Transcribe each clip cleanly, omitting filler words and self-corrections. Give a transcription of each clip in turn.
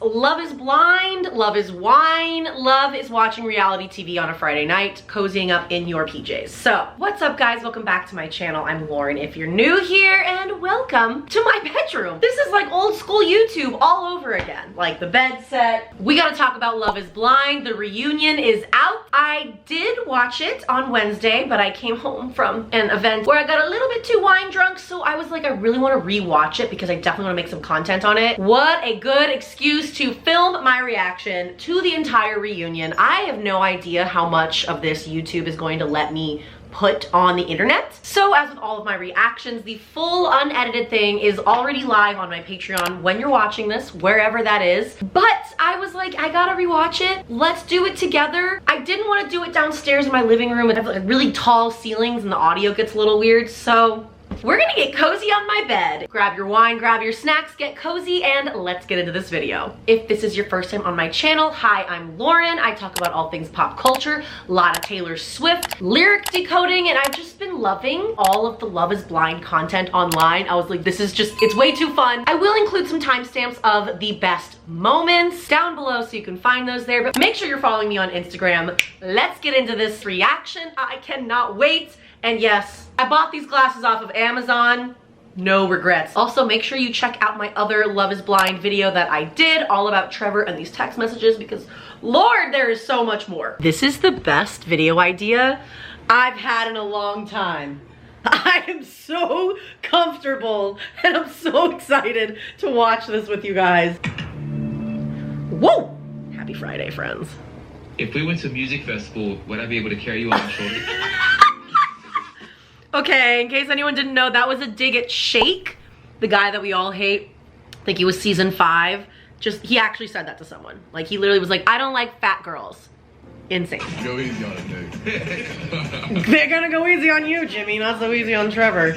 Love is blind, love is wine, love is watching reality TV on a Friday night, cozying up in your PJs. So, what's up guys? Welcome back to my channel. I'm Lauren if you're new here, and welcome to my bedroom. This is like old school YouTube all over again. Like the bed set. We gotta talk about Love is Blind. The reunion is out. I did watch it on Wednesday, but I came home from an event where I got a little bit too wine drunk, so I was like, I really wanna rewatch it because I definitely wanna make some content on it. What a good excuse to film my reaction to the entire reunion. I have no idea how much of this YouTube is going to let me put on the internet. So as with all of my reactions, the full unedited thing is already live on my Patreon when you're watching this, wherever that is. But I was like, I gotta rewatch it. Let's do it together. I didn't want to do it downstairs in my living room. It has like really tall ceilings and the audio gets a little weird. So we're gonna get cozy on my bed. Grab your wine, grab your snacks, get cozy, and let's get into this video. If this is your first time on my channel, hi, I'm Lauren. I talk about all things pop culture, a lot of Taylor Swift, lyric decoding, and I've just been loving all of the Love is Blind content online. I was like, this is just, it's way too fun. I will include some timestamps of the best moments down below so you can find those there, but make sure you're following me on Instagram. Let's get into this reaction. I cannot wait. And yes, I bought these glasses off of Amazon. No regrets. Also, make sure you check out my other Love is Blind video that I did all about Trevor and these text messages because Lord, there is so much more. This is the best video idea I've had in a long time. I am so comfortable and I'm so excited to watch this with you guys. Whoa! Happy Friday, friends. If we went to a music festival, would I be able to carry you on my shoulder? Okay, in case anyone didn't know, that was a dig at Shake, the guy that we all hate. I think he was season 5. He actually said that to someone. Like, he literally was like, I don't like fat girls. Insane. Go easy on it, dude. They're gonna go easy on you, Jimmy, not so easy on Trevor.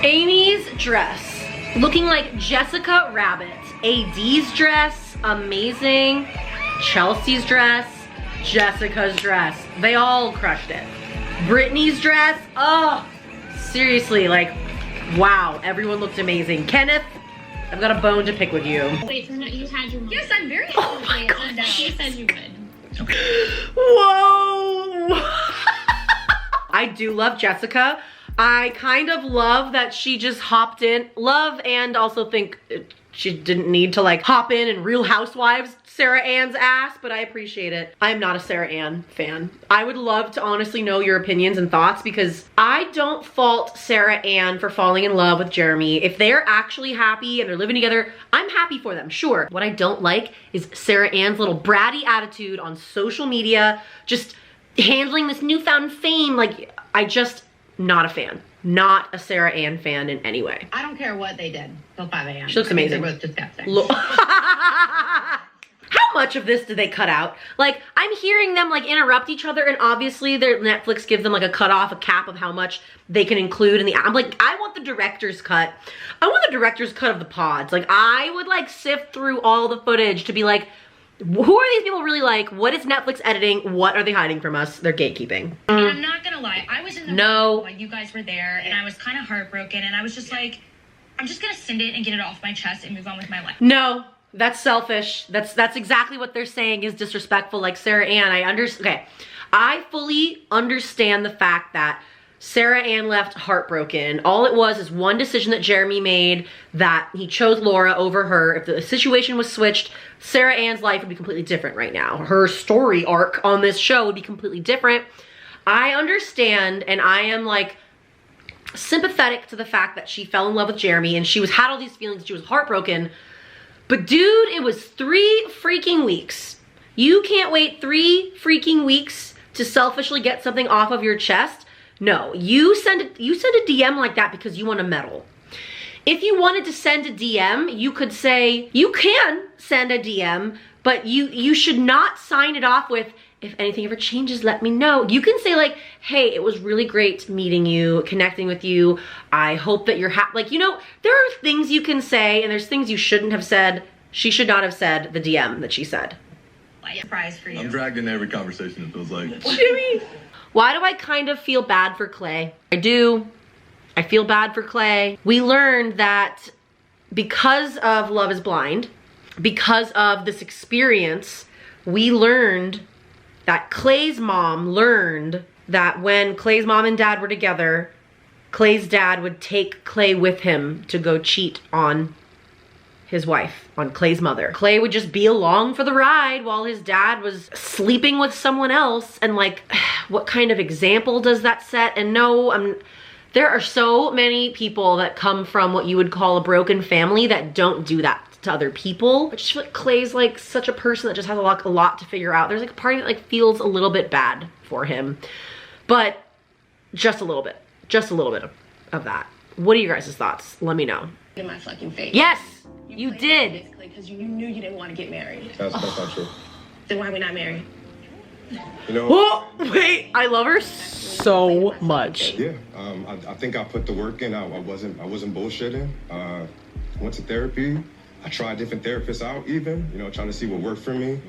Amy's dress, looking like Jessica Rabbit. AD's dress, amazing. Chelsea's dress, Jessica's dress. They all crushed it. Brittany's dress, oh, seriously, like, wow, everyone looked amazing. Kenneth, I've got a bone to pick with you. Wait, you had your mom. Yes, I'm very happy. Oh my gosh. You said you would. Whoa! I do love Jessica. I kind of love that she just hopped in. Love and also think she didn't need to like hop in and Real Housewives Sarah Ann's ass, but I appreciate it. I'm not a Sarah Ann fan. I would love to honestly know your opinions and thoughts because I don't fault Sarah Ann for falling in love with Jeremy. If they're actually happy and they're living together, I'm happy for them, sure. What I don't like is Sarah Ann's little bratty attitude on social media, just handling this newfound fame. Like, not a fan. Not a Sarah Ann fan in any way. I don't care what they did till 5 a.m. She looks amazing. They're both disgusting. How much of this did they cut out? Like, I'm hearing them like interrupt each other, and obviously their Netflix gives them like a cutoff, a cap of how much they can include in the, I'm like, I want the director's cut. I want the director's cut of the pods. Like, I would like sift through all the footage to be like, who are these people really like? What is Netflix editing? What are they hiding from us? They're gatekeeping. And I'm not gonna lie, I was in the No. room while you guys were there, and I was kind of heartbroken, and I was just like, I'm just gonna send it and get it off my chest and move on with my life. No, that's selfish. That's exactly what they're saying is disrespectful. Like Sarah Ann, okay, I fully understand the fact that Sarah Ann left heartbroken. All it was is one decision that Jeremy made, that he chose Laura over her. If the situation was switched, Sarah Ann's life would be completely different right now. Her story arc on this show would be completely different. I understand, and I am like sympathetic to the fact that she fell in love with Jeremy and she had all these feelings, she was heartbroken. But dude, it was 3 freaking weeks. You can't wait 3 freaking weeks to selfishly get something off of your chest. No, you send a DM like that because you want to meddle. If you wanted to send a DM, you could say, you can send a DM, but you should not sign it off with, if anything ever changes, let me know. You can say like, hey, it was really great meeting you, connecting with you. I hope that you're happy. Like, you know, there are things you can say and there's things you shouldn't have said. She should not have said the DM that she said. Surprise for you. I'm dragged into every conversation, it feels like. Jimmy! Why do I kind of feel bad for Clay? I do. I feel bad for Clay. We learned that because of Love is Blind, because of this experience, we learned that Clay's mom learned that when Clay's mom and dad were together, Clay's dad would take Clay with him to go cheat on his wife, on Clay's mother. Clay would just be along for the ride while his dad was sleeping with someone else. And like, what kind of example does that set? And no, there are so many people that come from what you would call a broken family that don't do that to other people. I just feel like Clay's like such a person that just has a lot to figure out. There's like a part that like feels a little bit bad for him, but just a little bit of that. What are your guys' thoughts? Let me know. In my fucking face. Yes, you did. Basically, because you knew you didn't want to get married. That's not true. Then why are we not married? You know? Oh, wait, I love her so much. Yeah, I think I put the work in. I wasn't bullshitting. Went to therapy. I tried different therapists out even, you know, trying to see what worked for me.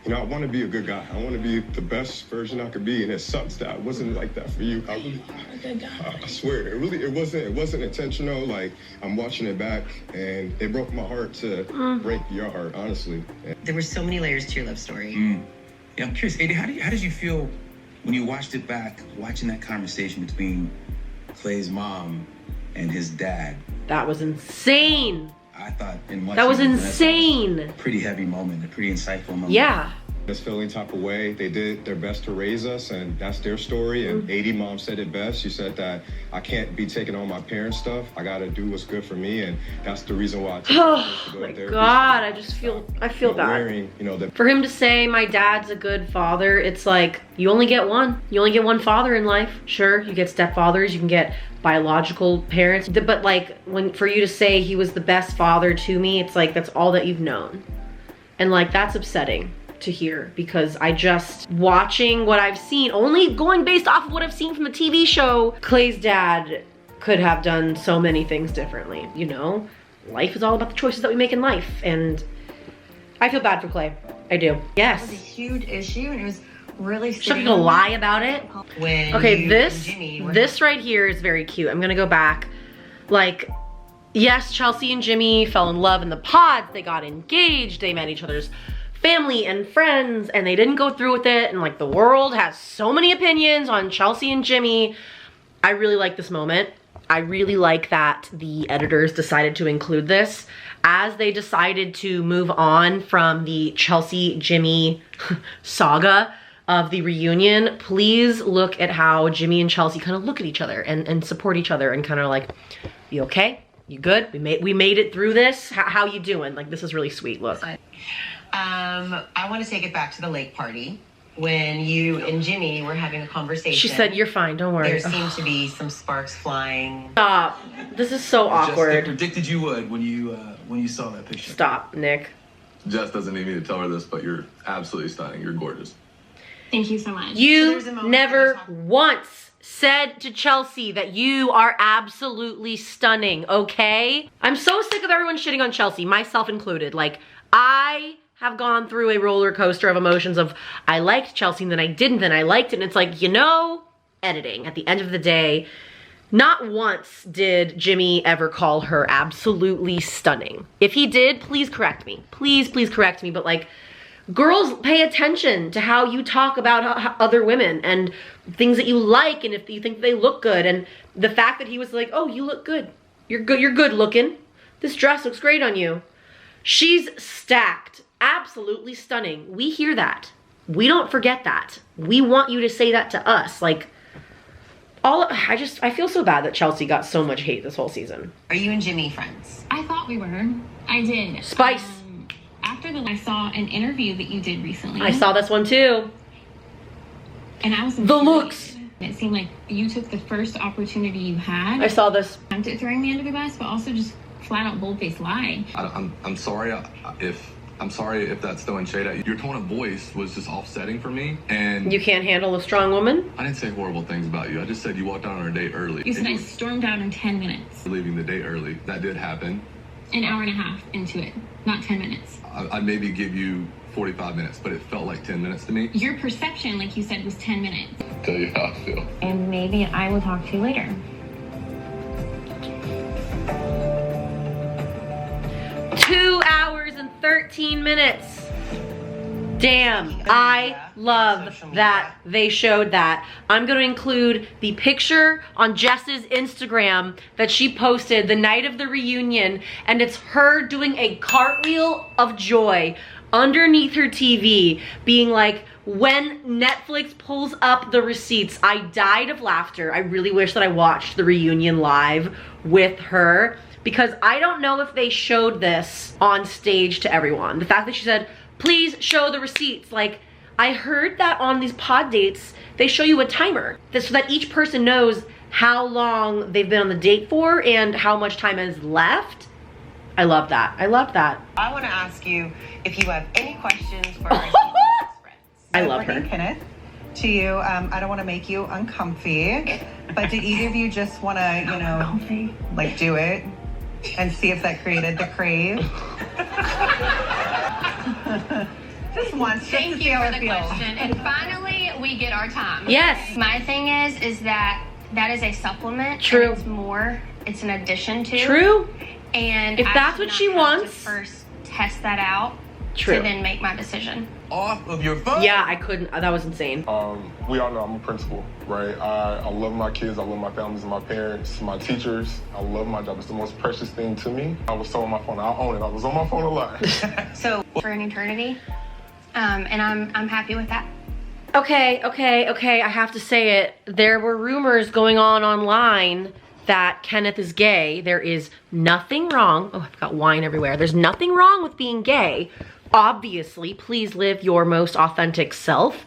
You know, I want to be a good guy. I want to be the best version I could be, and it sucks that I wasn't like that for you. I swear, it wasn't intentional. Like, I'm watching it back, and it broke my heart to break your heart, honestly. There were so many layers to your love story. Yeah, I'm curious, AD, how did you feel when you watched it back, watching that conversation between Clay's mom and his dad? That was insane. I thought that was insane. A pretty heavy moment, a pretty insightful moment. Yeah. This feeling type of way, they did their best to raise us, and that's their story. And AD mom said it best. She said that I can't be taking on my parents' stuff. I gotta do what's good for me, and that's the reason why I took Oh my God, I feel bad. Wearing, you know, for him to say my dad's a good father, it's like you only get one. You only get one father in life. Sure, you get stepfathers, you can get biological parents, but like for you to say he was the best father to me, it's like that's all that you've known, and like that's upsetting to hear, because I just, watching what I've seen, only going based off of what I've seen from the TV show, Clay's dad could have done so many things differently, you know? Life is all about the choices that we make in life, and I feel bad for Clay. I do. Yes. It was a huge issue, and it was really I'm not gonna lie about it. When okay, this right here is very cute. I'm gonna go back. Like, yes, Chelsea and Jimmy fell in love in the pods, they got engaged, they met each other's family and friends, and they didn't go through with it, and like the world has so many opinions on Chelsea and Jimmy. I really like this moment. I really like that the editors decided to include this as they decided to move on from the Chelsea-Jimmy saga of the reunion. Please look at how Jimmy and Chelsea kind of look at each other and support each other and kind of like, you okay? You good? We made it through this. How you doing? Like, this is really sweet. Look. I want to take it back to the lake party when you and Jimmy were having a conversation. She said, "You're fine. Don't worry." There seemed to be some sparks flying. Stop. This is so awkward. Jess, I predicted you would when you saw that picture. Stop, Nick. Jess doesn't need me to tell her this, but you're absolutely stunning. You're gorgeous. Thank you so much. You never once said to Chelsea that you are absolutely stunning, okay? I'm so sick of everyone shitting on Chelsea, myself included. Like, I have gone through a roller coaster of emotions of I liked Chelsea and then I didn't, then I liked it, and it's like, you know, editing. At the end of the day, not once did Jimmy ever call her absolutely stunning. If he did, please correct me. Please correct me, but like, girls, pay attention to how you talk about other women and things that you like and if you think they look good. And the fact that he was like, oh, you look good. You're good looking. This dress looks great on you. She's stacked. Absolutely stunning. We hear that. We don't forget that. We want you to say that to us. Like, I feel so bad that Chelsea got so much hate this whole season. Are you and Jimmy friends? I thought we were. I did. Spice. After I saw an interview that you did recently. I saw this one too. And I was the looks. It seemed like you took the first opportunity you had. I saw this. Attempted throwing me under the bus, but also just flat out bold-faced lie. I'm sorry if that's throwing shade at you. Your tone of voice was just offsetting for me, and you can't handle a strong woman? I didn't say horrible things about you. I just said you walked out on a date early. You said I stormed out in 10 minutes. Leaving the date early. That did happen. An hour and a half into it, not 10 minutes. I'd maybe give you 45 minutes, but it felt like 10 minutes to me. Your perception, like you said, was 10 minutes. I'll tell you how I feel. And maybe I will talk to you later. 2 hours and 13 minutes. Damn, I love that they showed that. I'm gonna include the picture on Jess's Instagram that she posted the night of the reunion, and it's her doing a cartwheel of joy underneath her TV, being like, when Netflix pulls up the receipts. I died of laughter. I really wish that I watched the reunion live with her, because I don't know if they showed this on stage to everyone. The fact that she said, please show the receipts. Like, I heard that on these pod dates, they show you a timer so that each person knows how long they've been on the date for and how much time is left. I love that. I love that. I want to ask you if you have any questions for our friends. I love her. Brittany, Kenneth, to you, I don't want to make you uncomfy, but did either of you just want to, you know, like do it and see if that created the crave? Just once, just Thank to see you how for it the feels. question. And finally, we get our time. Yes. My thing is that is a supplement. True. And it's more. It's an addition to. True. And If I that's should what not she have wants. to first test that out. True. To then make my decision. Off of your phone. Yeah, I couldn't. That was insane. We all know I'm a principal, right? I love my kids, I love my families and my parents, my teachers. I love my job. It's the most precious thing to me. I was so on my phone, I own it. I was on my phone a lot. So for an eternity, and I'm happy with that. Okay, I have to say it. There were rumors going on online that Kenneth is gay. There is nothing wrong. Oh, I've got wine everywhere. There's nothing wrong with being gay. Obviously, please live your most authentic self.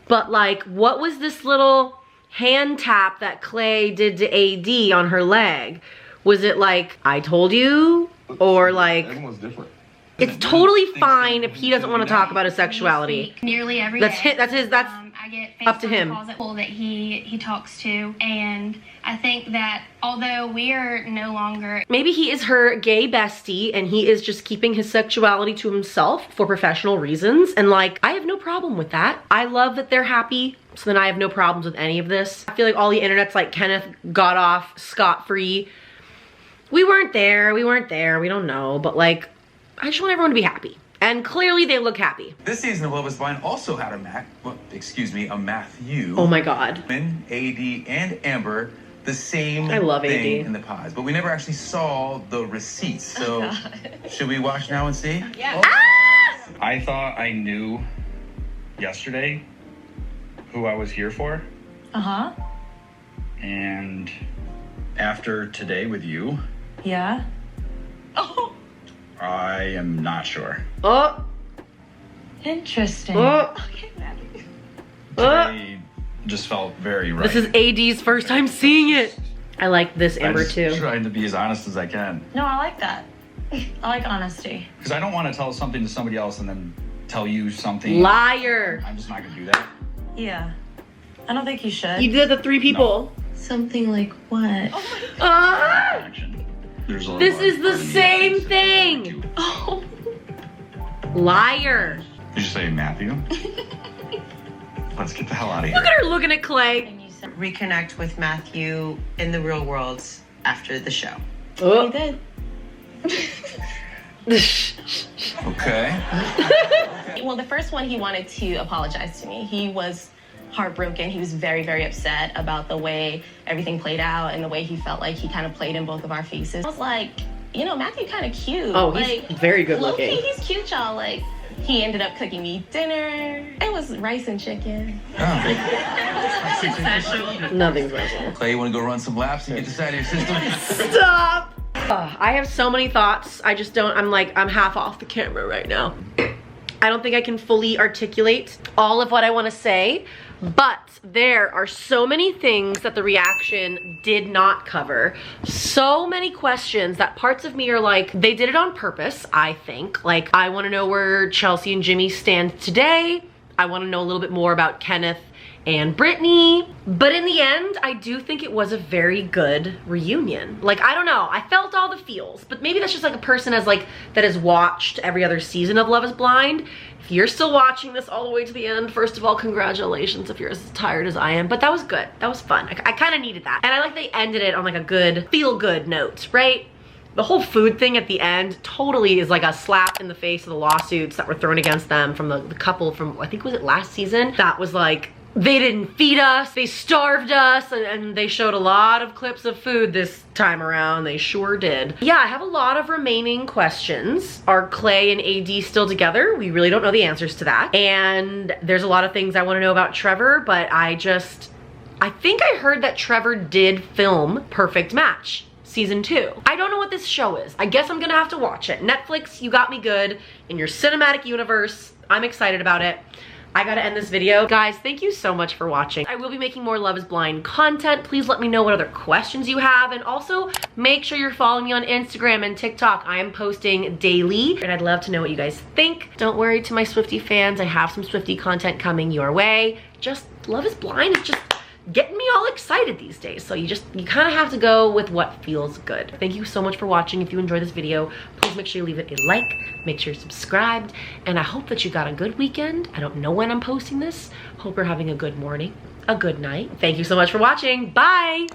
But like, what was this little hand tap that Clay did to AD on her leg? Was it like, I told you? Or like, Everyone's different. it's totally fine if he doesn't want to talk about his sexuality. Nearly every That's day. that's I get up to FaceTime him. calls at people that he talks to, and I think that although we are no longer Maybe he is her gay bestie and he is just keeping his sexuality to himself for professional reasons. And like, I have no problem with that. I love that they're happy. So then I have no problems with any of this. I feel like all the internet's like, Kenneth got off scot-free. We weren't there. We don't know. But like, I just want everyone to be happy. And clearly they look happy. This season of Love is Blind also had a Matthew. Oh my God. AD and Amber, the same I love thing AD. in the pods, but we never actually saw the receipts. So should we watch now and see? Yeah. I thought I knew yesterday who I was here for. Uh-huh. And after today with you, Yeah. Oh. I am not sure. Oh, Interesting. oh, Today just felt very right. this is AD's first time seeing it. I like this Amber I'm just too. trying to be as honest as I can. No, I like that. I like honesty. Because I don't want to tell something to somebody else and then tell you something. Liar. I'm just not going to do that. Yeah. I don't think you should. You did the 3 people. Something like what? Ah! Action. There's a little This is the part of me same that thing. Oh. Liar. Did you say Matthew? Let's get the hell out of here. Look at her looking at Clay. Reconnect with Matthew in the real world after the show. Oh. did. Okay. Well, the first one, he wanted to apologize to me. He was heartbroken. He was very, very upset about the way everything played out and the way he felt like he kind of played in both of our faces. I was like, you know, Matthew kind of cute. Oh, he's like, very good looking. low-key, he's cute, y'all. Like, he ended up cooking me dinner. It was rice and chicken. Nothing special. Clay, you want to go run some laps and get this out of your system? Stop. I have so many thoughts. I just don't, I'm half off the camera right now. I don't think I can fully articulate all of what I want to say, but there are so many things that the reaction did not cover. So many questions that parts of me are like, they did it on purpose, I think. Like, I want to know where Chelsea and Jimmy stand today. I want to know a little bit more about Kenneth and Brittany. But in the end, I do think it was a very good reunion. Like, I don't know, I felt all the feels, but maybe that's just like a person that has watched every other season of Love is Blind. If you're still watching this all the way to the end, first of all, congratulations if you're as tired as I am. But that was good, that was fun. I kind of needed that. And I like they ended it on like a good, feel-good note, right? The whole food thing at the end totally is like a slap in the face of the lawsuits that were thrown against them from the couple from, I think, was it last season? That was like, they didn't feed us, they starved us, and they showed a lot of clips of food this time around. They sure did. Yeah, I have a lot of remaining questions. Are Clay and AD still together? We really don't know the answers to that. And there's a lot of things I want to know about Trevor, but I think I heard that Trevor did film Perfect Match season 2. I don't know what this show is. I guess I'm gonna have to watch it. Netflix, you got me good in your cinematic universe. I'm excited about it. I gotta end this video. Guys, thank you so much for watching. I will be making more Love is Blind content. Please let me know what other questions you have, and also make sure you're following me on Instagram and TikTok. I am posting daily, and I'd love to know what you guys think. Don't worry, to my Swiftie fans, I have some Swiftie content coming your way. Just Love is Blind is just getting me all excited these days. So you kind of have to go with what feels good. Thank you so much for watching. If you enjoyed this video, please make sure you leave it a like, make sure you're subscribed, and I hope that you got a good weekend. I don't know when I'm posting this. Hope you're having a good morning, a good night. Thank you so much for watching. Bye.